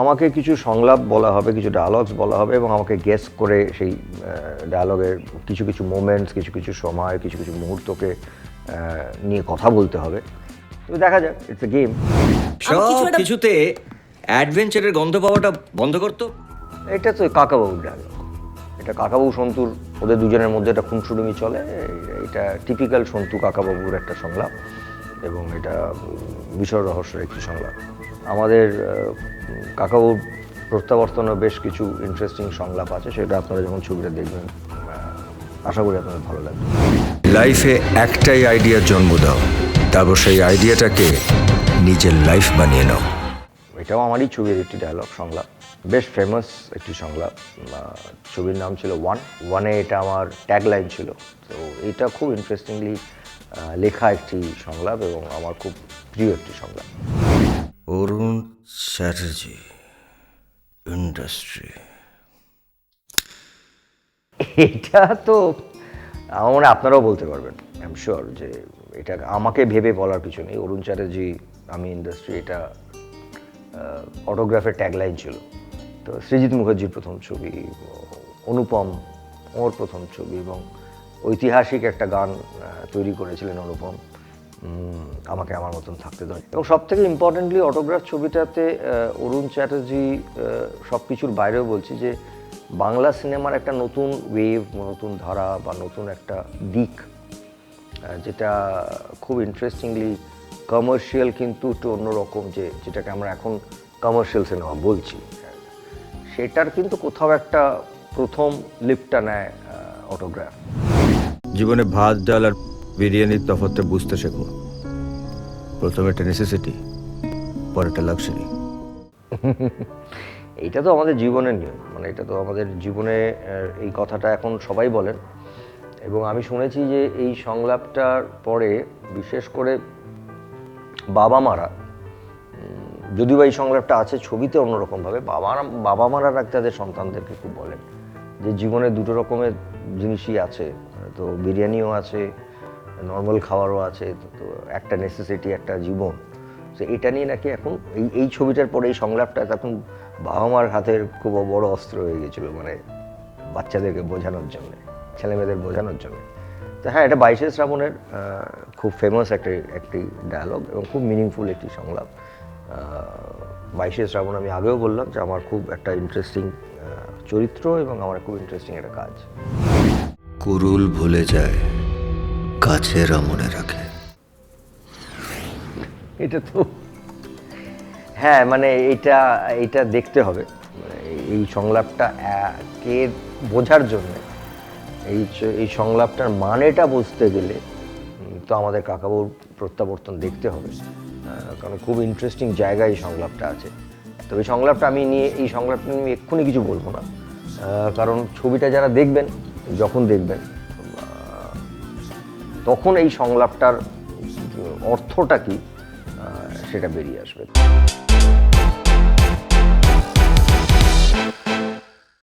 আমাকে কিছু সংলাপ বলা হবে, কিছু ডায়ালগস বলা হবে এবং আমাকে গেস করে সেই ডায়ালগের কিছু কিছু মোমেন্টস, কিছু কিছু সময়, কিছু কিছু মুহূর্তকে নিয়ে কথা বলতে হবে। তো দেখা যাক, ইটস এ গেম। সব কিছুতে অ্যাডভেঞ্চারের গন্ধ পাওয়াটা বন্ধ করতো। এটা তো কাকাবাবুর ডায়ালগ, এটা কাকাবাবু সন্তুর, ওদের দুজনের মধ্যে একটা খুনসুড়ুমি চলে। এটা টিপিক্যাল সন্তু কাকাবাবুর একটা সংলাপ এবং এটা বিষয় রহস্যের একটি সংলাপ। আমাদের কাকাবাবুর প্রত্যাবর্তনে বেশ কিছু ইন্টারেস্টিং সংলাপ আছে, সেটা আপনারা যখন ছবিটা দেখবেন আশা করি আপনাদের ভালো লাগবে। লাইফে একটাই আইডিয়ার জন্ম দাও, তারপর সেই আইডিয়াটাকে নিজের লাইফ বানিয়ে নাও। এটাও আমারই ছবির একটি ডায়লগ সংলাপ, বেশ ফেমাস একটি সংলাপ। ছবির নাম ছিল ওয়ানে, এটা আমার ট্যাগলাইন ছিল। তো এটা খুব ইন্টারেস্টিংলি লেখা একটি সংলাপ এবং আমার খুব প্রিয় একটি সংলাপ। অরুণ চ্যাটার্জি, ইন্ডাস্ট্রি। এটা তো আমার মনে হয় আপনারাও বলতে পারবেন, আই এম শিওর, যে এটা আমাকে ভেবে বলার কিছু নেই। অরুণ চ্যাটার্জি, আমি ইন্ডাস্ট্রি, এটা অটোগ্রাফের ট্যাগলাইন ছিল। তো সৃজিত মুখার্জির প্রথম ছবি, অনুপম ওর প্রথম ছবি এবং ঐতিহাসিক একটা গান তৈরি করেছিলেন অনুপম, আমাকে আমার মতন থাকতে দাও। এবং সব থেকে ইম্পর্টেন্টলি অটোগ্রাফ ছবিটাতে অরুণ চ্যাটার্জি সব কিছুর বাইরেও বলছি যে বাংলা সিনেমার একটা নতুন ওয়েভ, নতুন ধারা বা নতুন একটা দিক, যেটা খুব ইন্টারেস্টিংলি কমার্শিয়াল কিন্তু একটু অন্যরকম, যেটাকে আমরা এখন কমার্শিয়াল সিনেমা বলছি, সেটার কিন্তু কোথাও একটা প্রথম লিফটটা নেয় অটোগ্রাফ। জীবনে ভাত ডাল আর বিরিয়ানির তফাৎটা বুঝতে শেখো। প্রথমে একটা নেসেসিটি, পরে একটা লাক্সারি। এইটা তো আমাদের জীবনের নিয়ম, মানে এটা তো আমাদের জীবনে এই কথাটা এখন সবাই বলেন এবং আমি শুনেছি যে এই সংলাপটার পরে বিশেষ করে বাবা মারা, যদিও এই সংলাপটা আছে ছবিতে অন্যরকমভাবে, বাবা মারা তাদের সন্তানদেরকে খুব বলেন যে জীবনে দুটো রকমের জিনিসই আছে, তো বিরিয়ানিও আছে, নর্মাল খাবারও আছে, তো একটা নেসেসিটি, একটা জীবন। তো এটা নিয়ে নাকি এখন এই ছবিটার পরে এই সংলাপটা তখন বাবা মার হাতের খুব বড় অস্ত্র হয়ে গেছিলো, মানে বাচ্চাদেরকে বোঝানোর জন্যে, ছেলেমেয়েদের বোঝানোর জন্য। তো হ্যাঁ, এটা 22শে শ্রাবণের খুব ফেমাস একটি ডায়ালগ এবং খুব মিনিংফুল একটি সংলাপ। 22শে শ্রাবণ আমি আগেও বললাম যে আমার খুব একটা ইন্টারেস্টিং চরিত্র এবং আমার খুব ইন্টারেস্টিং একটা কাজ। কুরুল ভুলে যায়, গাছেরা মনে রাখে। এটা তো হ্যাঁ, মানে এইটা দেখতে হবে, মানে এই সংলাপটা কে বোঝার জন্য, এই সংলাপটার মানেটা বুঝতে গেলে তো আমাদের কাকাবাবুর প্রত্যাবর্তন দেখতে হবে, কারণ খুব ইন্টারেস্টিং জায়গায় এই সংলাপটা আছে। তবে এই সংলাপটা এই সংলাপটা আমি এক্ষুনি কিছু বলবো না, কারণ ছবিটা যারা দেখবেন, যখন দেখবেন তখন এই সংলাপটার অর্থটা কি সেটা বেরিয়ে আসবে।